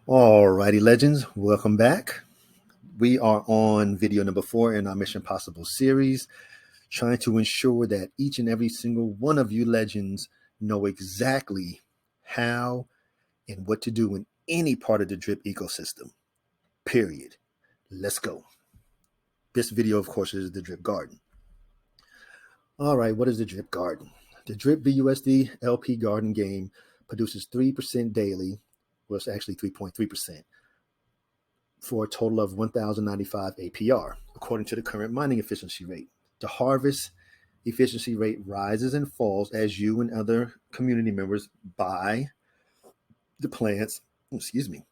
Alrighty, legends, welcome back. We are on video number 4 in our Mission Possible series, trying to ensure that each and every single one of you legends know exactly how and what to do in any part of the drip ecosystem. Period. Let's go. This video, of course, is the drip garden. All right, what is the drip garden? The drip BUSD LP garden game produces 3% daily. Well, it's actually 3.3%. For a total of 1,095 APR, according to the current mining efficiency rate. The harvest efficiency rate rises and falls as you and other community members buy the plants,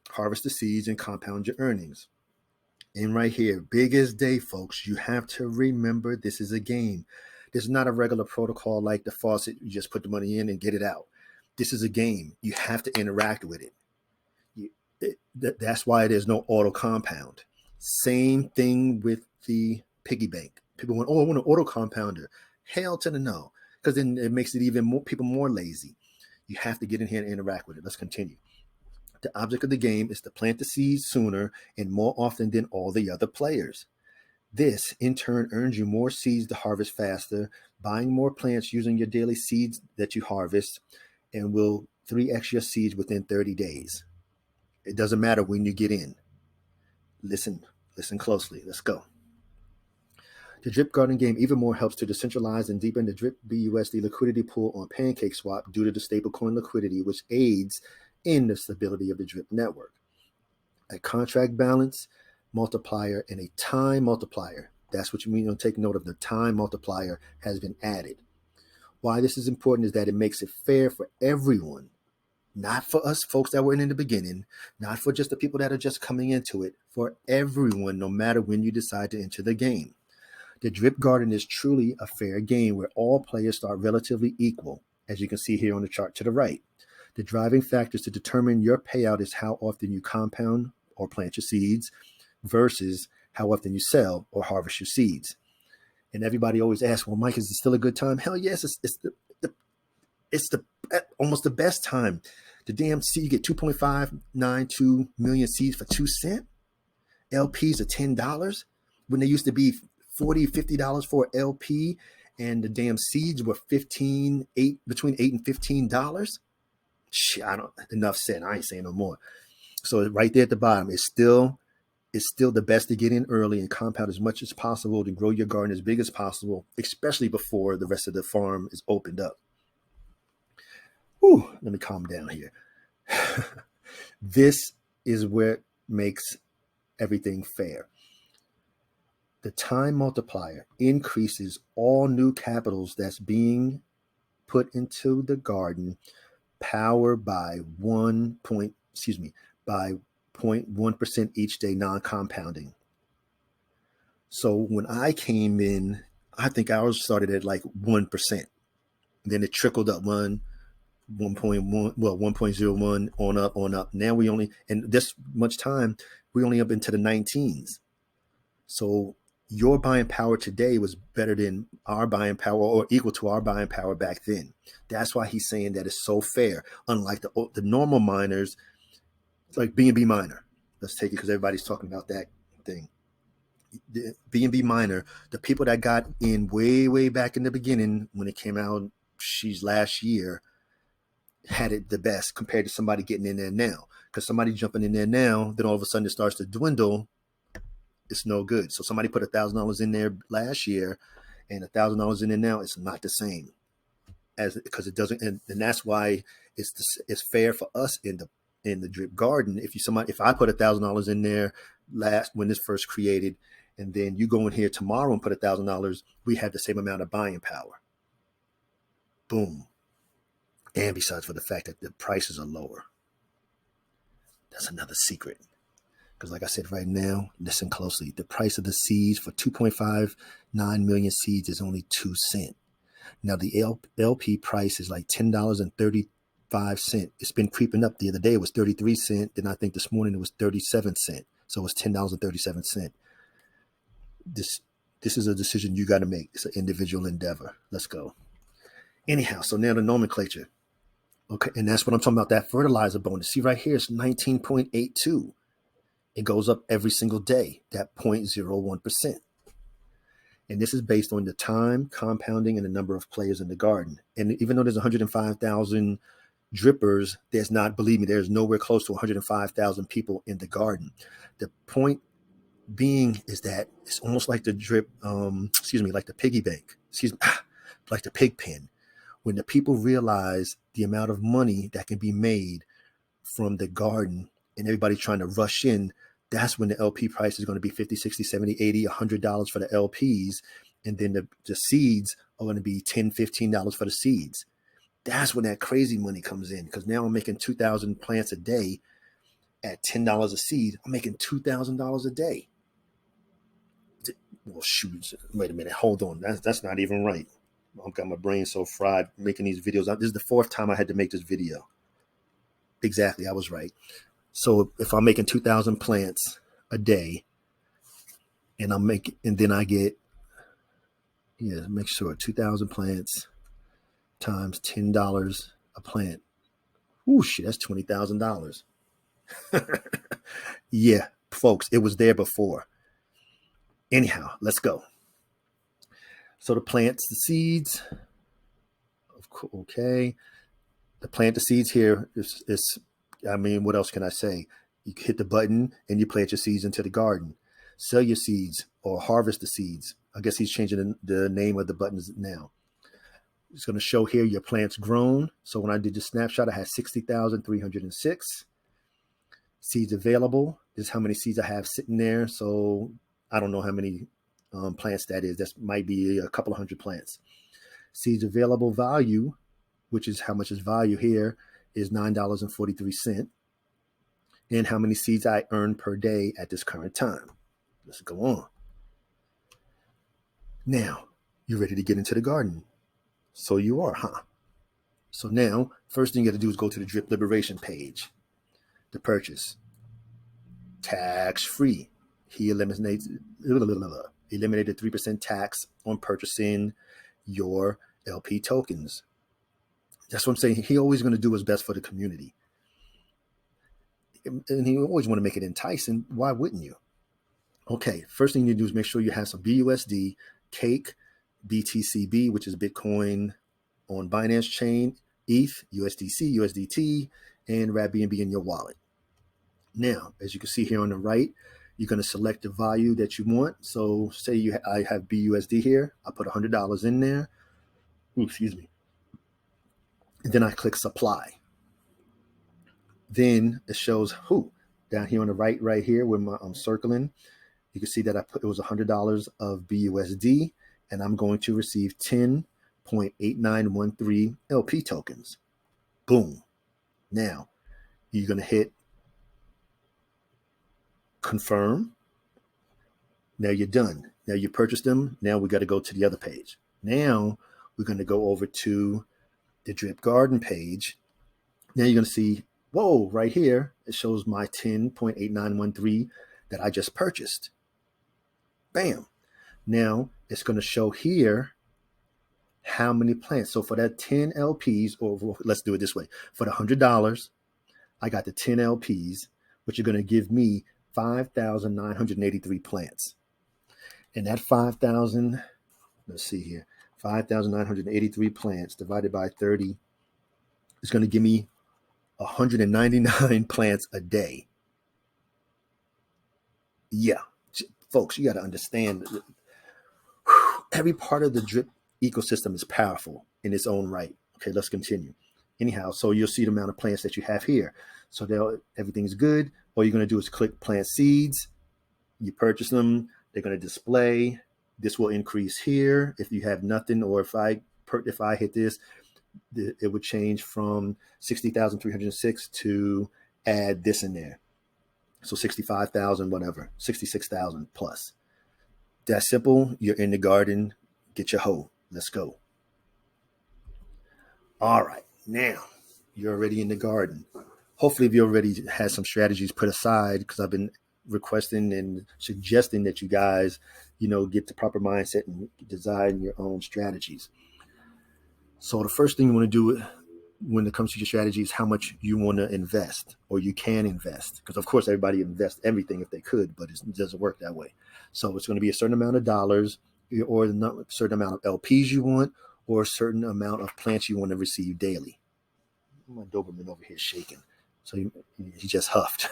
harvest the seeds, and compound your earnings. And right here, biggest day, folks, you have to remember this is a game. This is not a regular protocol like the faucet. You just put the money in and get it out. This is a game. You have to interact with it. That's why there's no auto compound. Same thing with the piggy bank. People went, oh, I want an auto compounder. Hell to the no, because then it makes it even more people more lazy. You have to get in here and interact with it. Let's continue. The object of the game is to plant the seeds sooner and more often than all the other players. This, in turn, earns you more seeds to harvest faster, buying more plants using your daily seeds that you harvest, and will 3x your seeds within 30 days. It doesn't matter when you get in. Listen closely. Let's go. The drip garden game even more helps to decentralize and deepen the drip BUSD liquidity pool on PancakeSwap due to the stablecoin liquidity, which aids in the stability of the drip network. A contract balance multiplier and a time multiplier. That's what you mean. Take note of the time multiplier has been added. Why this is important is that it makes it fair for everyone. Not for us folks that were in the beginning, not for just the people that are just coming into it, for everyone, no matter when you decide to enter the game. The drip garden is truly a fair game where all players start relatively equal, as you can see here on the chart to the right. The driving factors to determine your payout is how often you compound or plant your seeds versus how often you sell or harvest your seeds. And everybody always asks, well, Mike, is it still a good time? Hell yes, it's almost the best time. The damn seed, you get 2.592 million seeds for 2 cents. LPs are $10 when they used to be $40, $50 for LP, and the damn seeds were between $8 and $15. Shit, enough said. I ain't saying no more. So right there at the bottom, it's still the best to get in early and compound as much as possible to grow your garden as big as possible, especially before the rest of the farm is opened up. Whew, let me calm down here. This is where it makes everything fair. The time multiplier increases all new capitals that's being put into the garden power by 0.1% each day, non-compounding. So when I came in, I think ours started at like 1%. Then it trickled up 1.01 on up. Now we only, in this much time, we only up into the 19s. So your buying power today was better than our buying power or equal to our buying power back then. That's why he's saying that it's so fair. Unlike the normal miners, like BNB miner. Let's take it because everybody's talking about that thing. The BNB miner, the people that got in way back in the beginning when it came out, last year, had it the best compared to somebody getting in there now. Because somebody jumping in there now, then all of a sudden it starts to dwindle. It's no good. So somebody put $1,000 in there last year, and $1,000 in there now. It's not the same because it doesn't. And that's why it's fair for us in the drip garden. If I put $1,000 in there when this first created, and then you go in here tomorrow and put $1,000, we have the same amount of buying power. Boom. And besides for the fact that the prices are lower. That's another secret. Because like I said, right now, listen closely. The price of the seeds for 2.59 million seeds is only 2 cents. Now the LP price is like $10.35. It's been creeping up. The other day it was 33 cents. Then I think this morning it was 37 cents. So it's $10.37. This is a decision you got to make. It's an individual endeavor. Let's go. Anyhow, so now the nomenclature. Okay, and that's what I'm talking about, that fertilizer bonus. See right here, it's 19.82. It goes up every single day, that 0.01%. And this is based on the time, compounding, and the number of players in the garden. And even though there's 105,000 drippers, believe me, there's nowhere close to 105,000 people in the garden. The point being is that it's almost like the like the piggy bank, like the pig pen. When the people realize the amount of money that can be made from the garden and everybody trying to rush in, that's when the LP price is going to be 50, 60, 70, 80, $100 for the LPs. And then the seeds are going to be $10, $15 for the seeds. That's when that crazy money comes in, because now I'm making 2,000 plants a day at $10 a seed. I'm making $2,000 a day. Well, shoot, wait a minute, hold on. That's not even right. I've got my brain so fried making these videos. This is the fourth time I had to make this video. Exactly, I was right. So if I'm making 2,000 plants a day, and then I get, make sure 2,000 plants times $10 a plant. Ooh, shit, that's $20,000. Yeah, folks, it was there before. Anyhow, let's go. So the plants, the seeds. Okay. The plant the seeds here is, what else can I say? You hit the button and you plant your seeds into the garden. Sell your seeds or harvest the seeds. I guess he's changing the name of the buttons now. It's going to show here your plants grown. So when I did the snapshot, I had 60,306 seeds available. This is how many seeds I have sitting there. So I don't know how many plants that is. That might be a couple of hundred plants. Seeds available value, which is how much is value here, is $9.43. And how many seeds I earn per day at this current time. Let's go on. Now, you're ready to get into the garden. So you are, huh? So now, first thing you got to do is go to the Drip Liberation page. The purchase. Tax-free. He eliminated 3% tax on purchasing your LP tokens. That's what I'm saying. He always going to do what's best for the community. And he always want to make it enticing. Why wouldn't you? Okay, first thing you do is make sure you have some BUSD, Cake, BTCB, which is Bitcoin on Binance Chain, ETH, USDC, USDT, and RABNB in your wallet. Now, as you can see here on the right, you're going to select the value that you want. So say I have BUSD here. I put $100 in there. Ooh, excuse me. And then I click supply. Then it shows down here on the right here where I'm circling. You can see that it was $100 of BUSD, and I'm going to receive 10.8913 LP tokens. Boom. Now you're going to hit confirm. Now you're done. Now you purchased them. Now we got to go to the other page. Now we're going to go over to the Drip Garden page. Now you're going to see, whoa, right here, it shows my 10.8913 that I just purchased. Bam. Now it's going to show here how many plants. So for that 10 LPs, or let's do it this way. For the $100, I got the 10 LPs, which are going to give me 5,983 plants. And that 5,000, let's see here, 5,983 plants divided by 30 is going to give me 199 plants a day. Yeah, folks, you got to understand, every part of the Drip ecosystem is powerful in its own right. Okay, let's continue. Anyhow, so you'll see the amount of plants that you have here. So everything's good. All you're going to do is click plant seeds. You purchase them. They're going to display. This will increase here if you have nothing, or if I hit this, it would change from 60,306 to add this in there. So 65,000, whatever, 66,000 plus. That's simple. You're in the garden. Get your hoe. Let's go. All right. Now you're already in the garden. Hopefully you already had some strategies put aside, because I've been requesting and suggesting that you guys, get the proper mindset and design your own strategies. So the first thing you want to do when it comes to your strategy is how much you want to invest or you can invest. Because, of course, everybody invests everything if they could, but it doesn't work that way. So it's going to be a certain amount of dollars or a certain amount of LPs you want or a certain amount of plants you want to receive daily. My Doberman over here shaking. So he just huffed.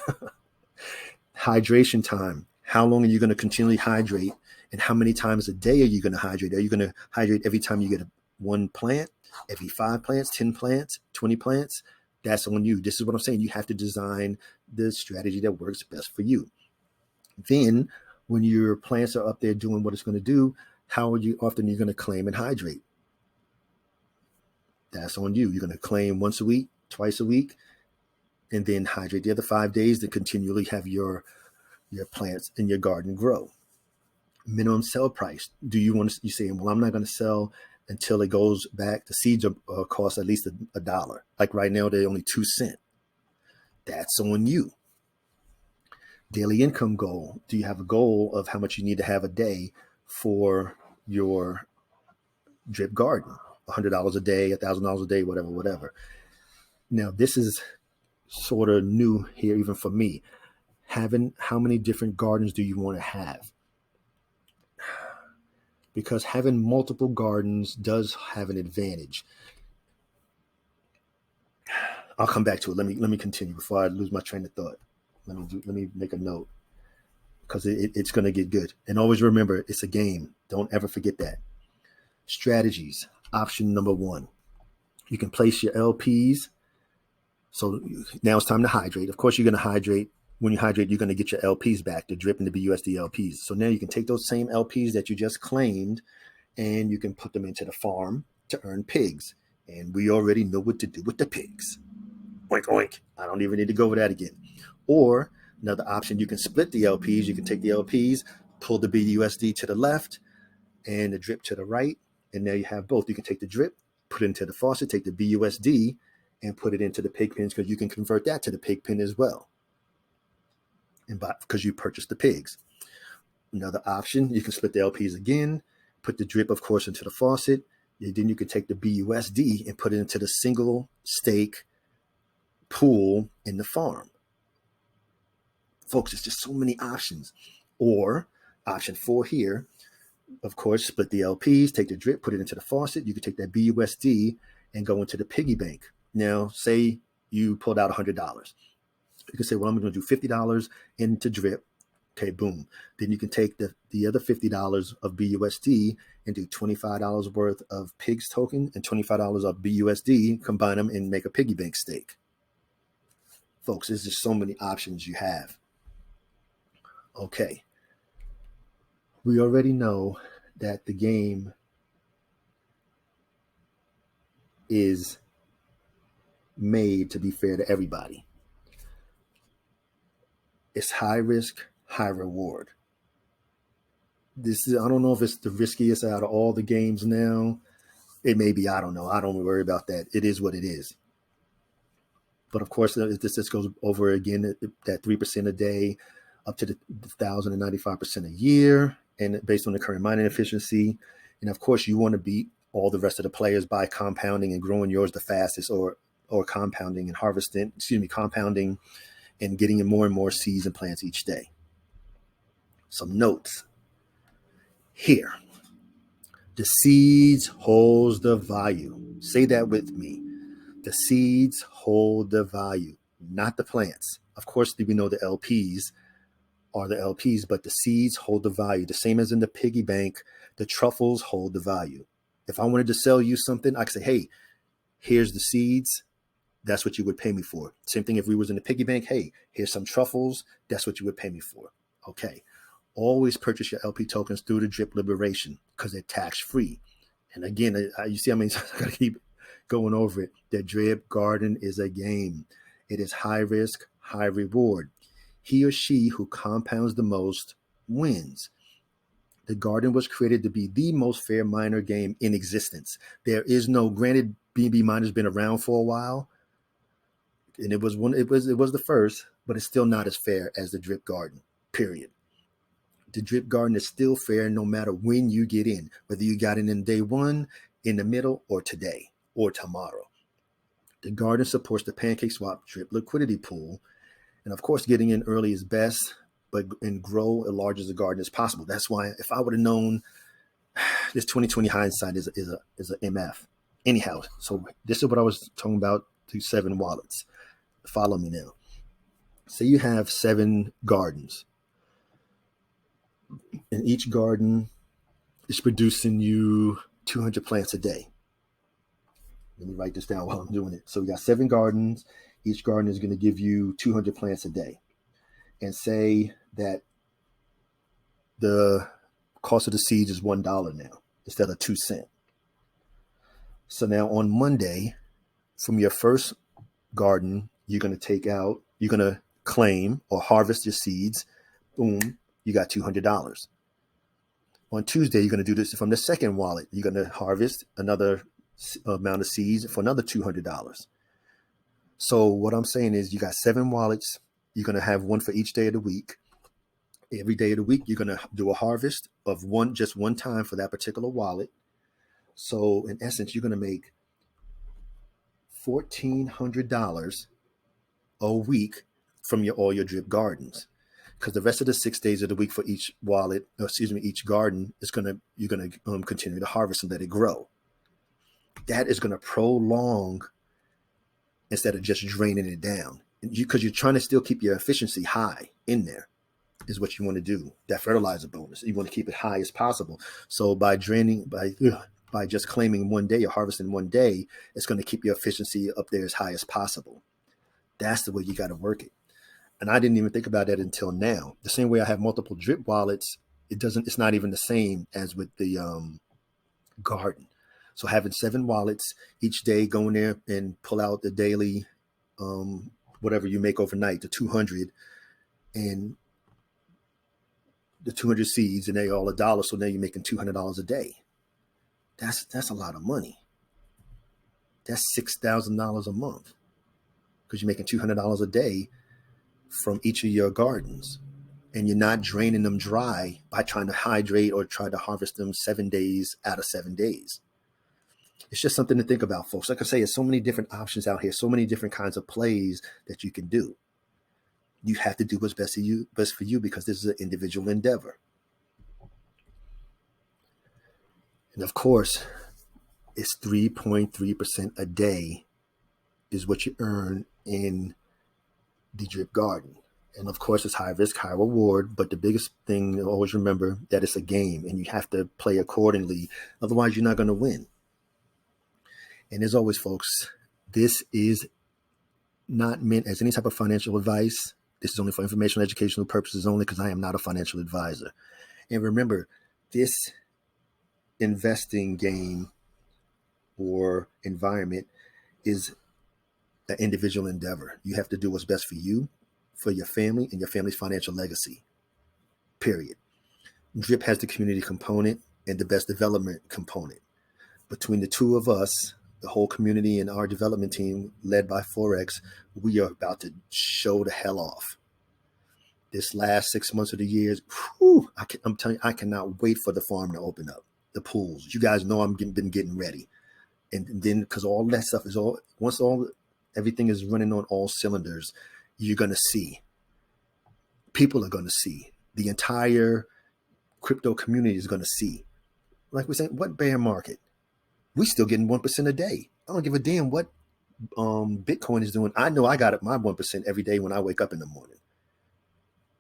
Hydration time. How long are you going to continually hydrate? And how many times a day are you going to hydrate? Are you going to hydrate every time you get one plant, every 5 plants, 10 plants, 20 plants? That's on you. This is what I'm saying. You have to design the strategy that works best for you. Then when your plants are up there doing what it's going to do, how often are you going to claim and hydrate? That's on you. You're going to claim once a week, twice a week, and then hydrate the other 5 days to continually have your plants in your garden grow. Minimum sell price. Do you want to, you saying, well, I'm not going to sell until it goes back. The seeds cost at least $1. Like right now, they're only 2 cents. That's on you. Daily income goal. Do you have a goal of how much you need to have a day for your drip garden? $100 a day, $1,000 a day, whatever. Now, this is sort of new here, even for me. Having how many different gardens do you want to have? Because having multiple gardens does have an advantage. I'll come back to it. Let me continue before I lose my train of thought. Let me make a note because it's going to get good. And always remember, it's a game. Don't ever forget that. Strategies. Option number 1. You can place your LPs. So now it's time to hydrate. Of course, you're going to hydrate. When you hydrate, you're going to get your LPs back, the drip and the BUSD LPs. So now you can take those same LPs that you just claimed and you can put them into the farm to earn pigs. And we already know what to do with the pigs. Oink, oink. I don't even need to go over that again. Or another option, you can split the LPs. You can take the LPs, pull the BUSD to the left and the drip to the right. And now you have both. You can take the drip, put it into the faucet, take the BUSD and put it into the pig pens because you can convert that to the pig pen as well. And because you purchased the pigs. Another option, you can split the LPs again, put the drip, of course, into the faucet. Then you can take the BUSD and put it into the single stake pool in the farm. Folks, it's just so many options. Or option 4 here, of course, split the LPs, take the drip, put it into the faucet. You can take that BUSD and go into the piggy bank. Now, say you pulled out $100. You can say, well, I'm going to do $50 into drip. Okay, boom. Then you can take the other $50 of BUSD and do $25 worth of pigs token and $25 of BUSD, combine them and make a piggy bank stake. Folks, there's just so many options you have. Okay. We already know that the game is made to be fair to everybody. It's high risk, high reward. I don't know if it's the riskiest out of all the games now. It may be, I don't know. I don't worry about that. It is what it is. But of course, this goes over again, that 3% a day up to the 1,095% a year, and based on the current mining efficiency. And of course, you want to beat all the rest of the players by compounding and growing yours the fastest, or compounding and compounding and getting in more and more seeds and plants each day. Some notes here. The seeds holds the value. Say that with me. The seeds hold the value, not the plants. Of course, we know the LPs are the LPs, but the seeds hold the value. The same as in the piggy bank, the truffles hold the value. If I wanted to sell you something, I could say, hey, here's the seeds. That's what you would pay me for. Same thing if we was in the piggy bank. Hey, here's some truffles. That's what you would pay me for. Okay. Always purchase your LP tokens through the Drip Liberation because they're tax free. And again, you see, I gotta keep going over it. The Drip Garden is a game. It is high risk, high reward. He or she who compounds the most wins. The garden was created to be the most fair miner game in existence. There is no, granted, BNB miner's been around for a while, and it was the first, but it's still not as fair as the Drip Garden, period. The Drip Garden is still fair no matter when you get in, whether you got in day 1, in the middle, or today, or tomorrow. The garden supports the pancake swap drip liquidity pool. And of course, getting in early is best, but and grow as large as the garden as possible. That's why if I would have known, this 2020 hindsight is a MF. Anyhow, so this is what I was talking about, to 7 wallets. Follow me now. Say you have 7 gardens, and each garden is producing you 200 plants a day. Let me write this down while I'm doing it. So we got 7 gardens. Each garden is going to give you 200 plants a day. And say that the cost of the seeds is $1 now instead of 2 cents. So now on Monday, from your first garden, you're going to claim or harvest your seeds. Boom, you got $200. On Tuesday, you're going to do this from the second wallet. You're going to harvest another amount of seeds for another $200. So what I'm saying is you got 7 wallets. You're going to have one for each day of the week. Every day of the week, you're going to do a harvest of just one time for that particular wallet. So in essence, you're going to make $1,400 a week from all your drip gardens, because the rest of the 6 days of the week for each wallet, each garden you're going to continue to harvest and let it grow. That is going to prolong instead of just draining it down, because you're trying to still keep your efficiency high in there. Is what you want to do. That fertilizer bonus, you want to keep it high as possible. So by just claiming one day or harvesting one day, it's going to keep your efficiency up there as high as possible. That's the way you got to work it. And I didn't even think about that until now. The same way I have multiple drip wallets, it's not even the same as with the garden. So having 7 wallets each day, go in there and pull out the daily, whatever you make overnight, the 200, and the 200 seeds, and they're all $1. So now you're making $200 a day. That's a lot of money. That's $6,000 a month, because you're making $200 a day from each of your gardens, and you're not draining them dry by trying to hydrate or try to harvest them 7 days out of 7 days. It's just something to think about, folks. Like I say, there's so many different options out here, so many different kinds of plays that you can do. You have to do what's best for you, because this is an individual endeavor. And of course, it's 3.3% a day is what you earn in the drip garden. And of course, it's high risk, high reward. But the biggest thing, always remember that it's a game and you have to play accordingly. Otherwise, you're not going to win. And as always, folks, this is not meant as any type of financial advice. This is only for informational, educational purposes only, because I am not a financial advisor. And remember, this investing game or environment is an individual endeavor. You have to do what's best for you, for your family, and your family's financial legacy, period. DRIP has the community component and the best development component. Between the two of us, the whole community and our development team led by Forex, we are about to show the hell off. This last 6 months of the year, I'm telling you, I cannot wait for the farm to open up, the pools. You guys know been getting ready. And then, because all that stuff is everything is running on all cylinders, you're going to see, people are going to see, the entire crypto community is going to see. Like we're saying, what bear market? We still getting 1% a day. I don't give a damn what Bitcoin is doing. I know I got my 1% every day when I wake up in the morning.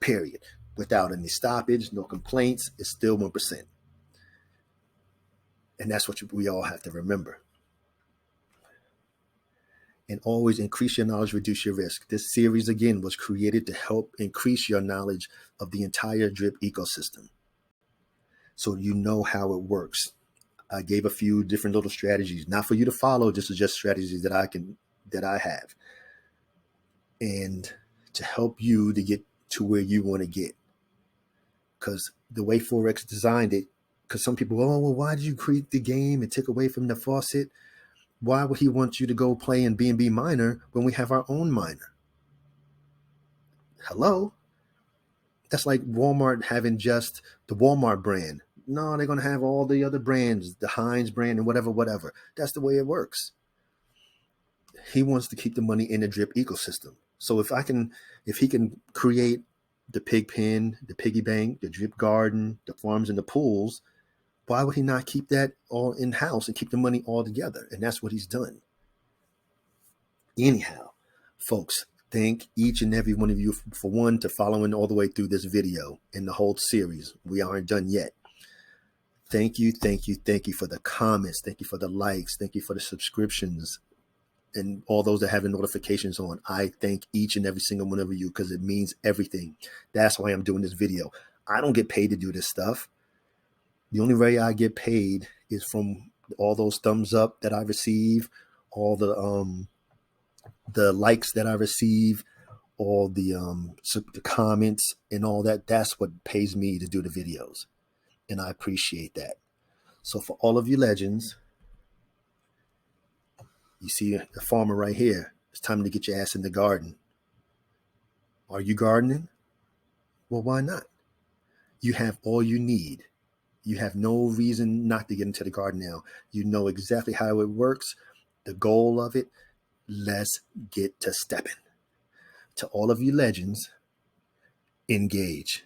Period. Without any stoppage, no complaints, it's still 1%. And that's what we all have to remember. And always increase your knowledge, reduce your risk. This series, again, was created to help increase your knowledge of the entire DRIP ecosystem, so you know how it works. I gave a few different little strategies, not for you to follow. This is just strategies that I have, and to help you to get to where you want to get. Because the way Forex designed it, because some people, why did you create the game and take away from the faucet? Why would he want you to go play in BNB miner when we have our own miner? Hello? That's like Walmart having just the Walmart brand. No, they're going to have all the other brands, the Heinz brand and whatever. That's the way it works. he wants to keep the money in the drip ecosystem. So if he can create the pig pen, the piggy bank, the drip garden, the farms and the pools, why would he not keep that all in house and keep the money all together? And that's what he's done. Anyhow, folks, thank each and every one of you for one, to following all the way through this video and the whole series. We aren't done yet. Thank you for the comments. Thank you for the likes. Thank you for the subscriptions and all those that have the notifications on. I thank each and every single one of you because it means everything. That's why I'm doing this video. I don't get paid to do this stuff. The only way I get paid is from all those thumbs up that I receive, all the likes that I receive, all the comments and all that. That's what pays me to do the videos. And I appreciate that. So for all of you legends, you see the farmer right here. It's time to get your ass in the garden. Are you gardening? Well, why not? You have all you need. You have no reason not to get into the garden now. You know exactly how it works, the goal of it. Let's get to stepping. To all of you legends, engage.